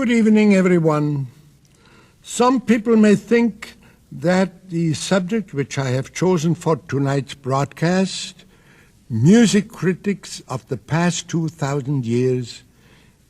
Good evening, everyone. Some people may think that the subject which I have chosen for tonight's broadcast, music critics of the past 2,000 years,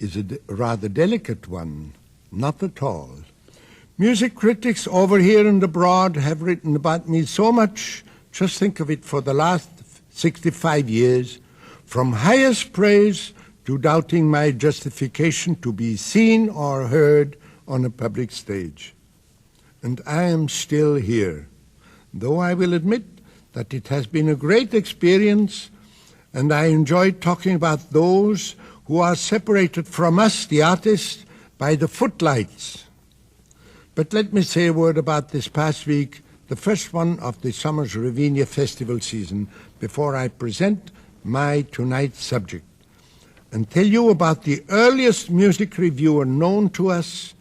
is a rather delicate one. Not at all. Music critics over here and abroad have written about me so much, just think of it, for the last 65 years, from highest praise to doubting my justification to be seen or heard on a public stage. And I am still here, though I will admit that it has been a great experience, and I enjoy talking about those who are separated from us, the artists, by the footlights. But let me say a word about this past week, the first one of the summer's Ravinia festival season, before I present my tonight's subject, and tell you about the earliest music reviewer known to us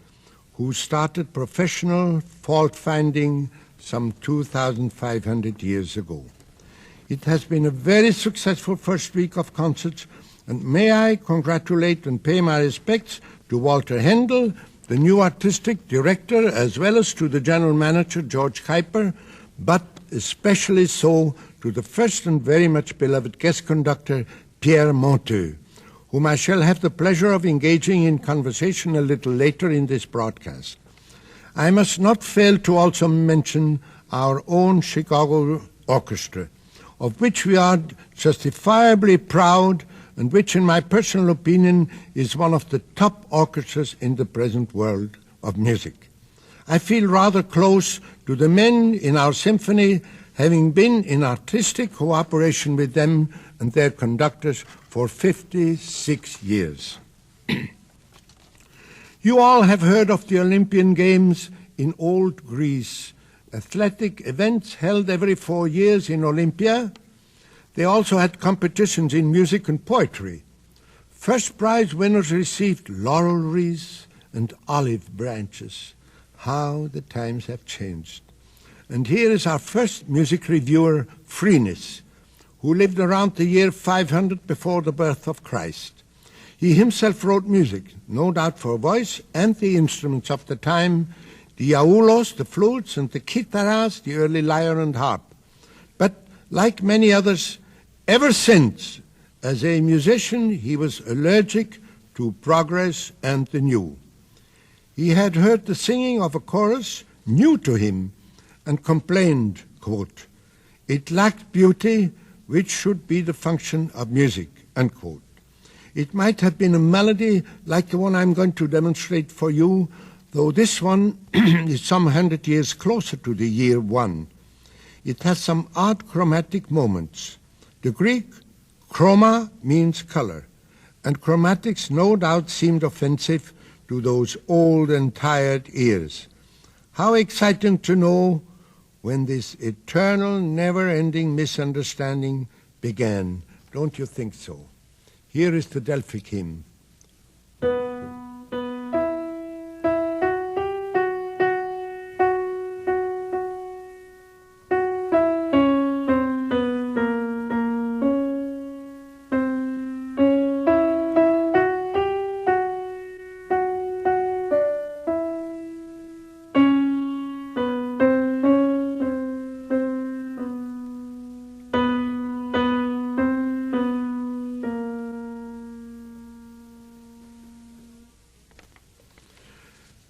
who started professional fault-finding some 2,500 years ago. It has been a very successful first week of concerts, and may I congratulate and pay my respects to Walter Handel, the new artistic director, as well as to the general manager, George Kuiper, but especially so to the first and very much beloved guest conductor, Pierre Monteux, whom I shall have the pleasure of engaging in conversation a little later in this broadcast. I must not fail to also mention our own Chicago Orchestra, of which we are justifiably proud and which, in my personal opinion, is one of the top orchestras in the present world of music. I feel rather close to the men in our symphony, having been in artistic cooperation with them and their conductors for 56 years. You all have heard of the Olympian Games in old Greece, athletic events held every 4 years in Olympia. They also had competitions in music and poetry. First prize winners received laurel wreaths and olive branches. How the times have changed. And here is our first music reviewer, Phrynis, who lived around the year 500 before the birth of Christ. He himself wrote music, no doubt for voice and the instruments of the time, the aulos, the flutes, and the kitharas, the early lyre and harp. But like many others, ever since, as a musician, he was allergic to progress and the new. He had heard the singing of a chorus new to him and complained, quote, "It lacked beauty, which should be the function of music," unquote. It might have been a melody like the one I'm going to demonstrate for you, though this one is some 100 years closer to the year 1. It has some odd chromatic moments. The Greek chroma means color, and chromatics no doubt seemed offensive to those old and tired ears. How exciting to know when this eternal, never-ending misunderstanding began. Don't you think so? Here is the Delphic hymn.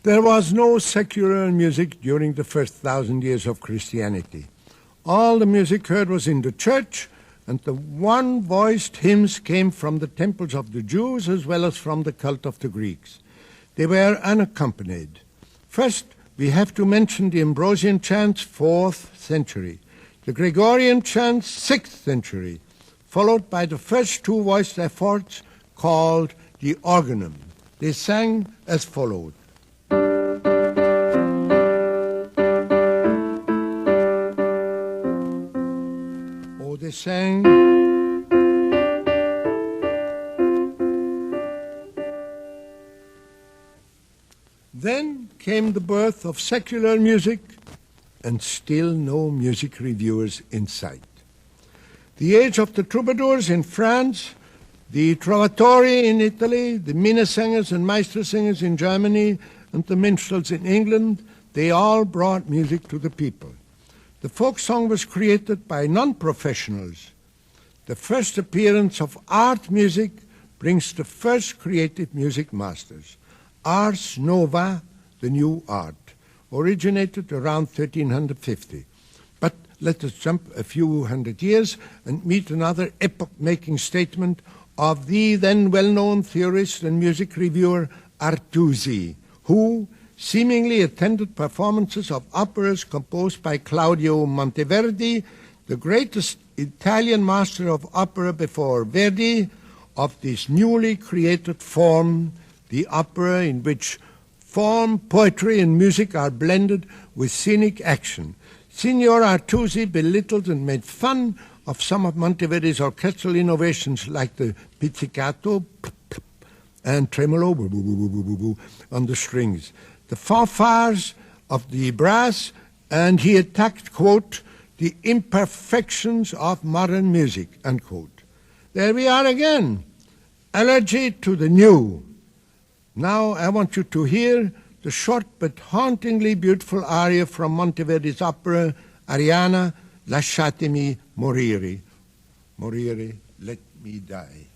There was no secular music during the first 1,000 years of Christianity. All the music heard was in the church, and the one-voiced hymns came from the temples of the Jews as well as from the cult of the Greeks. They were unaccompanied. First, we have to mention the Ambrosian chants, 4th century, the Gregorian chants, 6th century, followed by the first two-voiced efforts called the organum. They sang as followed. They sang. Then came the birth of secular music, and still no music reviewers in sight. The age of the troubadours in France The Trovatori in Italy, the Minnesingers and Meistersingers in Germany, and the minstrels in England, they all brought music to the people. The folk song was created by non-professionals. The first appearance of art music brings the first creative music masters. Ars Nova, the new art, originated around 1350. But let us jump a few hundred years and meet another epoch-making statement of the then well-known theorist and music reviewer Artusi, who seemingly attended performances of operas composed by Claudio Monteverdi, the greatest Italian master of opera before Verdi, of this newly created form, the opera in which form, poetry, and music are blended with scenic action. Signor Artusi belittled and made fun of some of Monteverdi's orchestral innovations like the pizzicato and tremolo on the strings, the fanfares of the brass, and he attacked, quote, the imperfections of modern music, unquote. There we are again, allergy to the new. Now I want you to hear the short but hauntingly beautiful aria from Monteverdi's opera Arianna, Lasciatemi morire. Morire, let me die.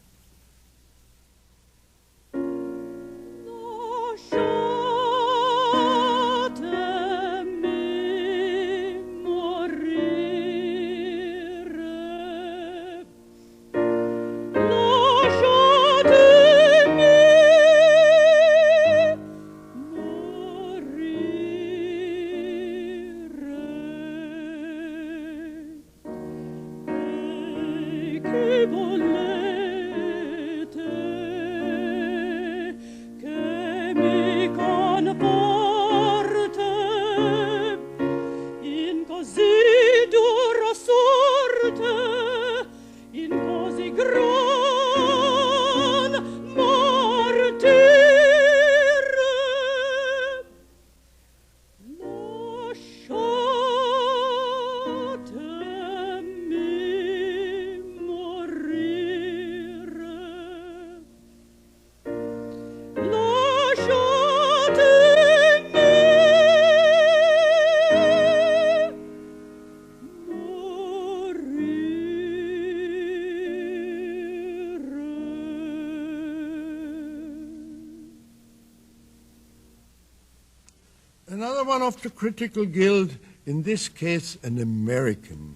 Another one of the critical guild, in this case an American,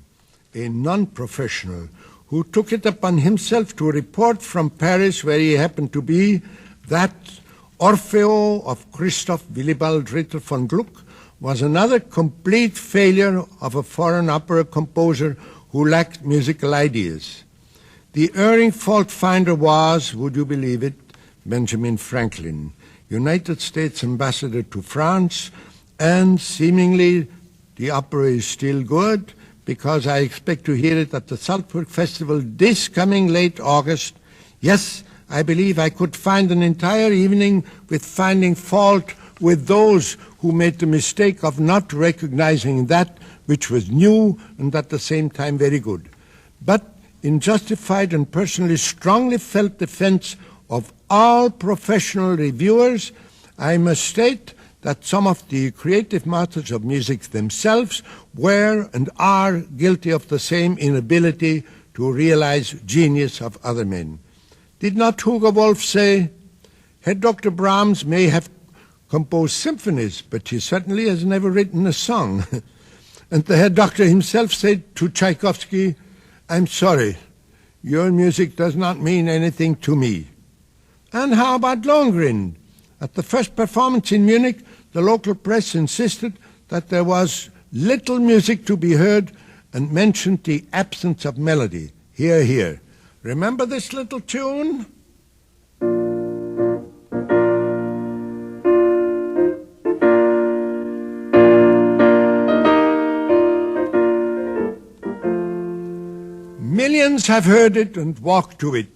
a non-professional, who took it upon himself to report from Paris, where he happened to be, that Orfeo of Christoph Willibald Ritter von Gluck was another complete failure of a foreign opera composer who lacked musical ideas. The erring fault finder was, would you believe it, Benjamin Franklin, United States ambassador to France, and seemingly the opera is still good because I expect to hear it at the Salzburg Festival this coming late August. Yes, I believe I could find an entire evening with finding fault with those who made the mistake of not recognizing that which was new and at the same time very good. But in justified and personally strongly felt defense of all professional reviewers, I must state that some of the creative masters of music themselves were and are guilty of the same inability to realize genius of other men. Did not Hugo Wolf say, Herr Dr. Brahms may have composed symphonies, but he certainly has never written a song. And the Herr Doctor himself said to Tchaikovsky, I'm sorry, your music does not mean anything to me. And how about Lohengrin? At the first performance in Munich, the local press insisted that there was little music to be heard and mentioned the absence of melody. Hear, hear. Remember this little tune? Millions have heard it and walked to it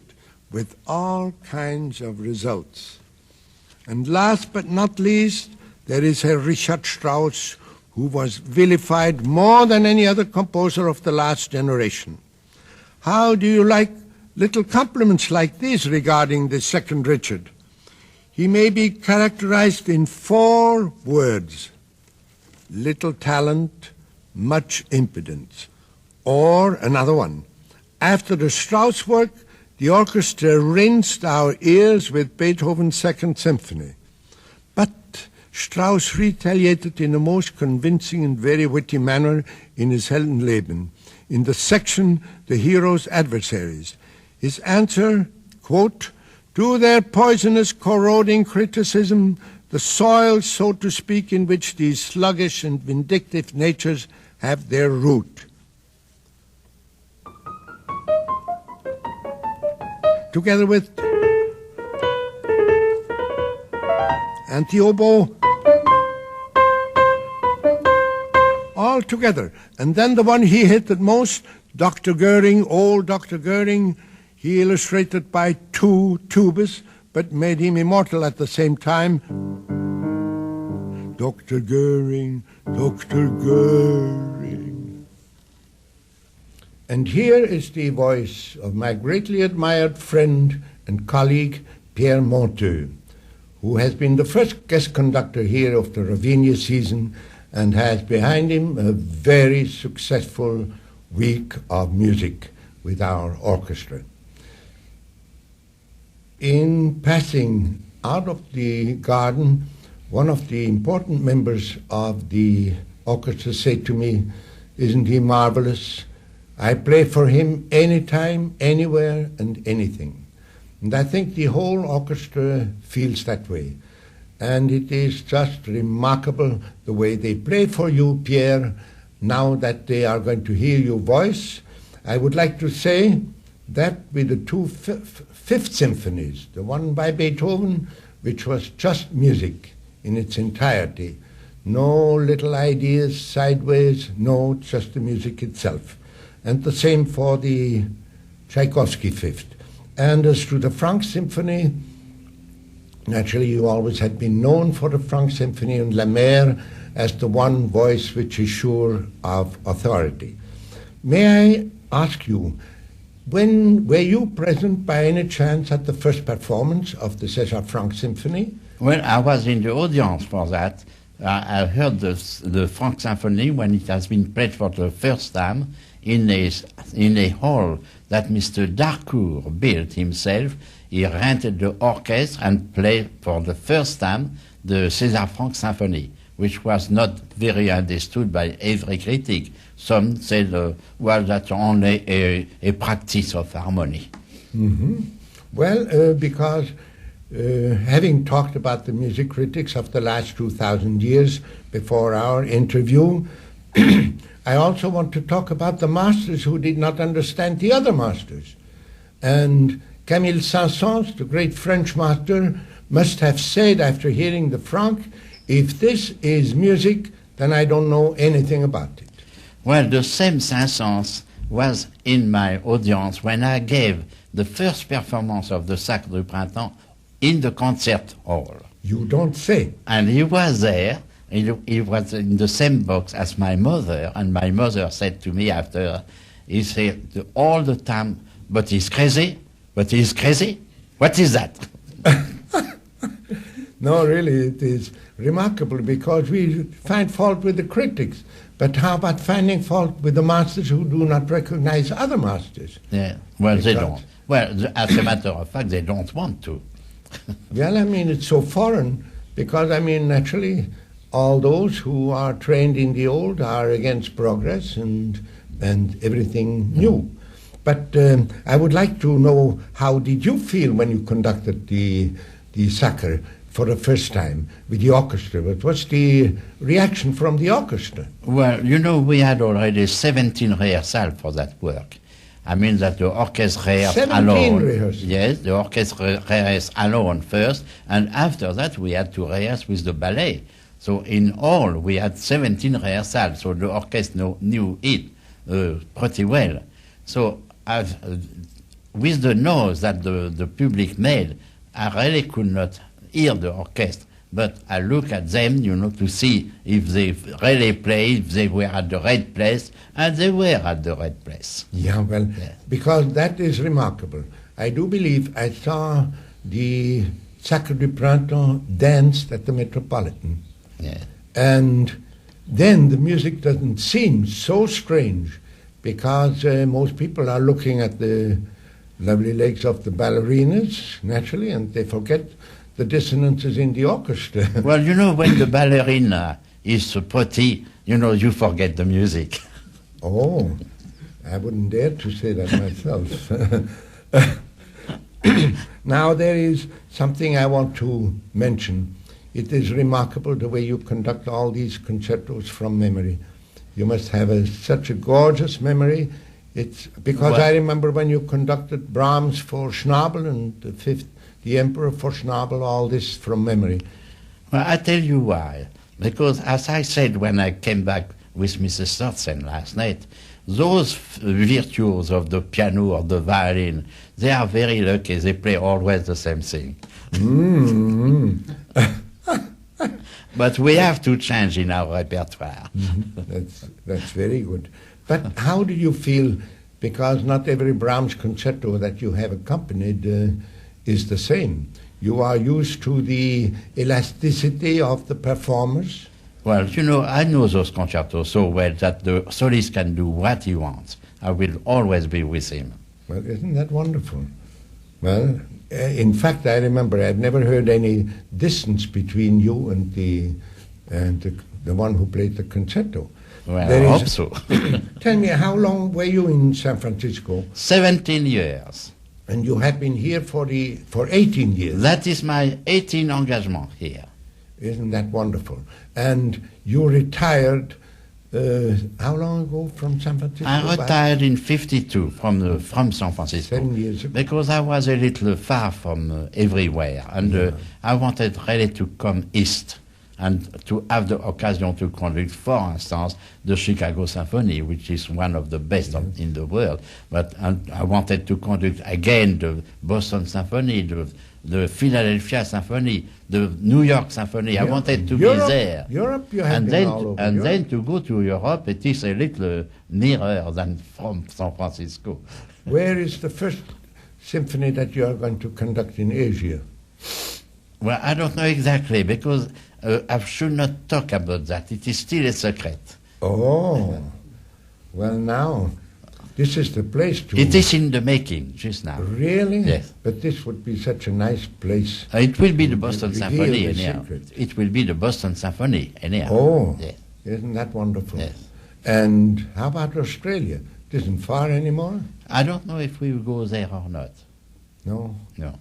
with all kinds of results. And last but not least, there is Herr Richard Strauss, who was vilified more than any other composer of the last generation. How do you like little compliments like these regarding the second Richard. He may be characterized in 4 words: little talent, much impudence. Or another one: after the Strauss work, the orchestra rinsed our ears with Beethoven's Second Symphony. But Strauss retaliated in a most convincing and very witty manner in his Heldenleben, in the section The Hero's Adversaries. His answer, quote, "To their poisonous, corroding criticism, the soil, so to speak, in which these sluggish and vindictive natures have their root." Together with anti-oboe, all together. And then the one he hated most, Dr. Goering, old Dr. Goering, he illustrated by 2 tubas, but made him immortal at the same time. Dr. Goering, Dr. Goering. And here is the voice of my greatly admired friend and colleague, Pierre Monteux, who has been the first guest conductor here of the Ravinia season and has behind him a very successful week of music with our orchestra. In passing out of the garden, one of the important members of the orchestra said to me, "Isn't he marvelous? I play for him anytime, anywhere, and anything." And I think the whole orchestra feels that way. And it is just remarkable the way they play for you, Pierre, now that they are going to hear your voice. I would like to say that with the 2 fifth symphonies, the one by Beethoven, which was just music in its entirety, no little ideas sideways, no, just the music itself. And the same for the Tchaikovsky Fifth. And as to the Franck Symphony, naturally you always had been known for the Franck Symphony and La Mer as the one voice which is sure of authority. May I ask you, were you present by any chance at the first performance of the César Franck Symphony? Well, I was in the audience for that. I heard the Franck Symphony when it has been played for the first time in a hall that Mr. Darcourt built himself. He rented the orchestra and played for the first time the César Franck Symphony, which was not very understood by every critic. Some said, well, that's only a practice of harmony. Mm-hmm. Well, because having talked about the music critics of the last 2,000 years before our interview, I also want to talk about the masters who did not understand the other masters. And Camille Saint-Saëns, the great French master, must have said after hearing the Franck, "If this is music, then I don't know anything about it." Well, the same Saint-Saëns was in my audience when I gave the first performance of the Sacre du Printemps in the concert hall. You don't say. And he was there. He was in the same box as my mother, and my mother said to me after, he said all the time, "But he's crazy, but he's crazy." What is that? No, really, it is remarkable because we find fault with the critics. But how about finding fault with the masters who do not recognize other masters? Yeah, well, they don't. Well, as a matter of fact, they don't want to. Well, I mean, it's so foreign because, I mean, naturally, all those who are trained in the old are against progress and everything new. But I would like to know, how did you feel when you conducted the Sacre for the first time with the orchestra? What was the reaction from the orchestra? Well, you know, we had already 17 rehearsals for that work. I mean that the orchestra rehearsed alone. Rehearsals. Yes, the orchestra rehearsed alone first, and after that we had to rehearse with the ballet. So in all, we had 17 rehearsals, so the orchestra knew it pretty well. So with the noise that the public made, I really could not hear the orchestra but I look at them, to see if they really played, if they were at the right place, and they were at the right place. Yeah, well, because that is remarkable. I do believe I saw the Sacre du Printemps danced at the Metropolitan. Yeah. And then the music doesn't seem so strange because most people are looking at the lovely legs of the ballerinas, naturally, and they forget the dissonances in the orchestra. Well, when the ballerina is pretty, you forget the music. Oh, I wouldn't dare to say that myself. Now there is something I want to mention. It is remarkable the way you conduct all these concertos from memory. You must have such a gorgeous memory. It's because I remember when you conducted Brahms for Schnabel and the Emperor for Schnabel, all this from memory. Well, I tell you why. Because as I said when I came back with Mrs. Thorsen last night, those virtuos of the piano or the violin, they are very lucky. They play always the same thing. But we have to change in our repertoire. That's very good. But how do you feel, because not every Brahms concerto that you have accompanied is the same. You are used to the elasticity of the performers. Well, I know those concertos so well that the solist can do what he wants. I will always be with him. Well, isn't that wonderful? Well, in fact, I remember I'd never heard any distance between you and the one who played the concerto. Well, I hope so. Tell me, how long were you in San Francisco? 17 years. And you have been here for 18 years. That is my 18 engagement here. Isn't that wonderful? And you retired how long ago from San Francisco? I retired in 52 from San Francisco. 7 years ago. Because I was a little far from everywhere. And I wanted really to come east and to have the occasion to conduct, for instance, the Chicago Symphony, which is one of the best in the world. But I wanted to conduct again the Boston Symphony, the Philadelphia Symphony, the New York Symphony. Yeah. I wanted to be there. Europe, you have been all over. And then to go to Europe, it is a little nearer than from San Francisco. Where is the first symphony that you are going to conduct in Asia? Well, I don't know exactly, because I should not talk about that. It is still a secret. Oh, well now, this is the place to... It is in the making, just now. Really? Yes. But this would be such a nice place. It will be the Boston Symphony, anyhow. It will be the Boston Symphony, anyhow. Oh, yes. Isn't that wonderful? Yes. And how about Australia? It isn't far anymore? I don't know if we will go there or not. No? No.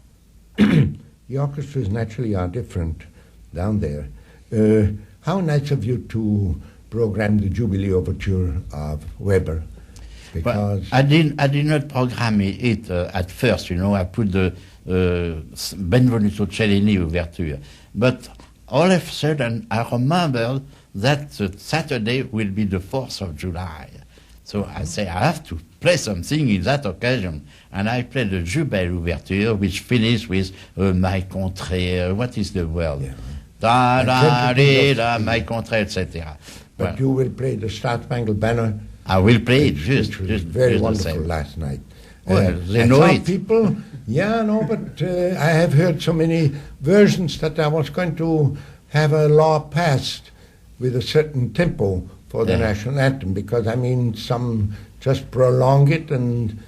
The orchestras naturally are different down there. How nice of you to program the Jubilee Overture of Weber. Because I did not program it at first, I put the Benvenuto Cellini Overture. But all of a sudden, I remembered that Saturday will be the 4th of July. So I say, I have to play something in that occasion. And I played the Jubilee Overture, which finished with My Contrée, what is the word? Yeah. Da, da, di, da, My Contrée, etc. But you will play the Star-Spangled Banner. I will play it just very wonderful last night. Well, they know it. People, but I have heard so many versions that I was going to have a law passed with a certain tempo for the national anthem, because some just prolong it, and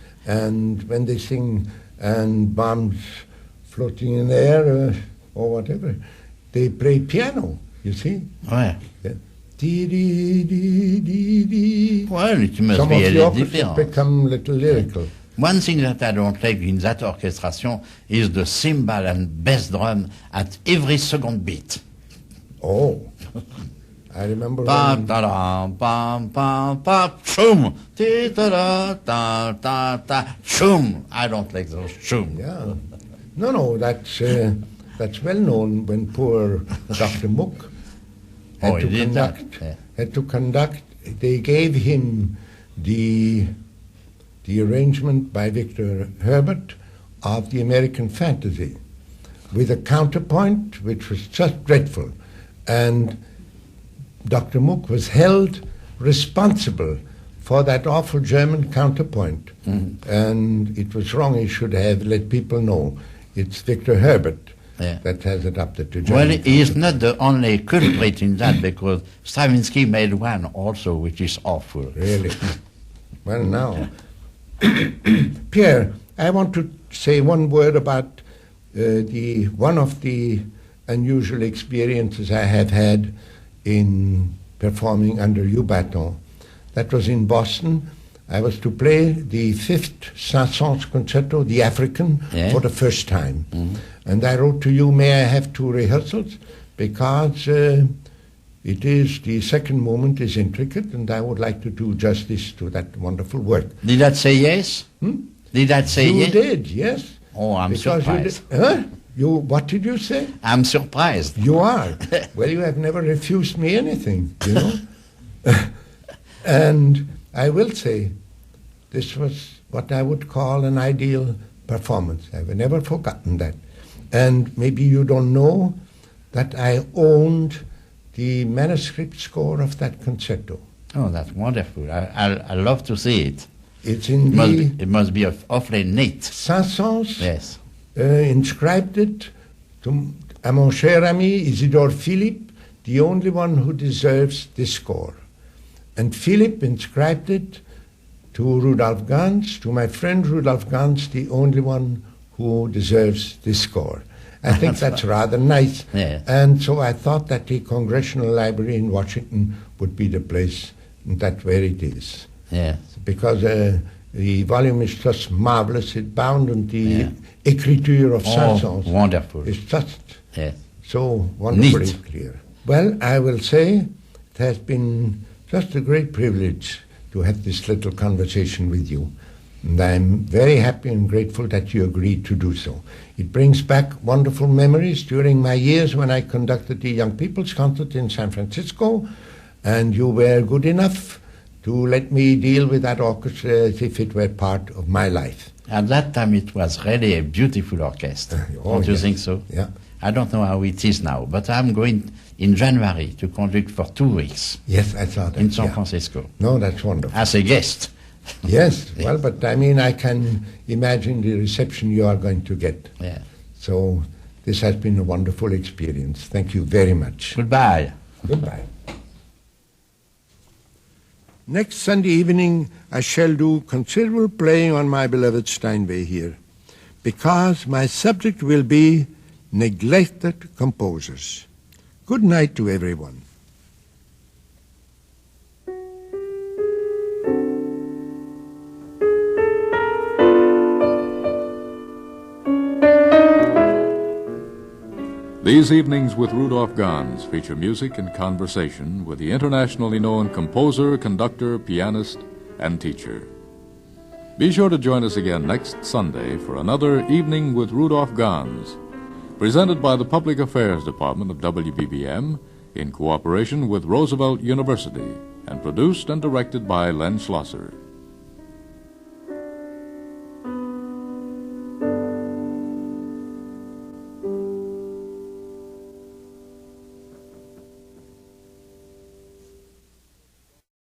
when they sing and bombs floating in the air or whatever, they play piano. You see? Ouais. Yeah. Well, it must Some be of a the little orchestras different. become a little lyrical. One thing that I don't like in that orchestration is the cymbal and bass drum at every second beat. Oh, I remember Pam, ta-da, pam, pam, pam, shum, ti-ta-da, ta, ta, ta, shum. I don't like those shum. Yeah. No, that's well known when poor Dr. Mook had to conduct. They gave him the arrangement by Victor Herbert of the American Fantasy. with a counterpoint which was just dreadful. And Dr. Mook was held responsible for that awful German counterpoint. And it was wrong. He should have let people know. It's Victor Herbert that has adopted to German. Well, he is not the only culprit in that, because Stravinsky made one also, which is awful. Really? Well, now, Pierre, I want to say one word about one of the unusual experiences I have had in performing under you baton. That was in Boston. I was to play the 5th Saint-Saëns concerto, the African, for the first time. And I wrote to you, may I have 2 rehearsals? Because it is, the second movement is intricate, and I would like to do justice to that wonderful work. Did that say yes? Did that say yes? You did, yes. Oh, I'm surprised. What did you say? I'm surprised. You are. Well, you have never refused me anything, you know. And I will say, this was what I would call an ideal performance. I've never forgotten that. And maybe you don't know that I owned the manuscript score of that concerto. Oh, that's wonderful. I love to see it. It's in It must be awfully neat. Saint-Saëns Yes. inscribed it à mon cher ami Isidore Philippe, the only one who deserves this score. And Philippe inscribed it to Rudolph Ganz, to my friend Rudolph Ganz, the only one who deserves this score. I think that's rather nice. Yeah. And so I thought that the Congressional Library in Washington would be the place, and that's where it is. Yes. Because the volume is just marvelous. It's bound on the écriture of Saint-Saëns. Oh, wonderful. It's just Yes. so wonderfully Neat. clear. Well, I will say it has been just a great privilege to have this little conversation with you. And I'm very happy and grateful that you agreed to do so. It brings back wonderful memories during my years when I conducted the Young People's Concert in San Francisco, and you were good enough to let me deal with that orchestra as if it were part of my life. At that time, it was really a beautiful orchestra. Don't you think so? Yeah. I don't know how it is now, but I'm going in January to conduct for 2 weeks Yes, I saw that. in San Francisco No, that's wonderful. as a guest. Yes, well, but I mean, I can imagine the reception you are going to get. Yeah. So this has been a wonderful experience. Thank you very much. Goodbye. Goodbye. Next Sunday evening, I shall do considerable playing on my beloved Steinway here, because my subject will be neglected composers. Good night to everyone. These evenings with Rudolph Ganz feature music and conversation with the internationally known composer, conductor, pianist, and teacher. Be sure to join us again next Sunday for another Evening with Rudolph Ganz, presented by the Public Affairs Department of WBBM in cooperation with Roosevelt University, and produced and directed by Len Schlosser.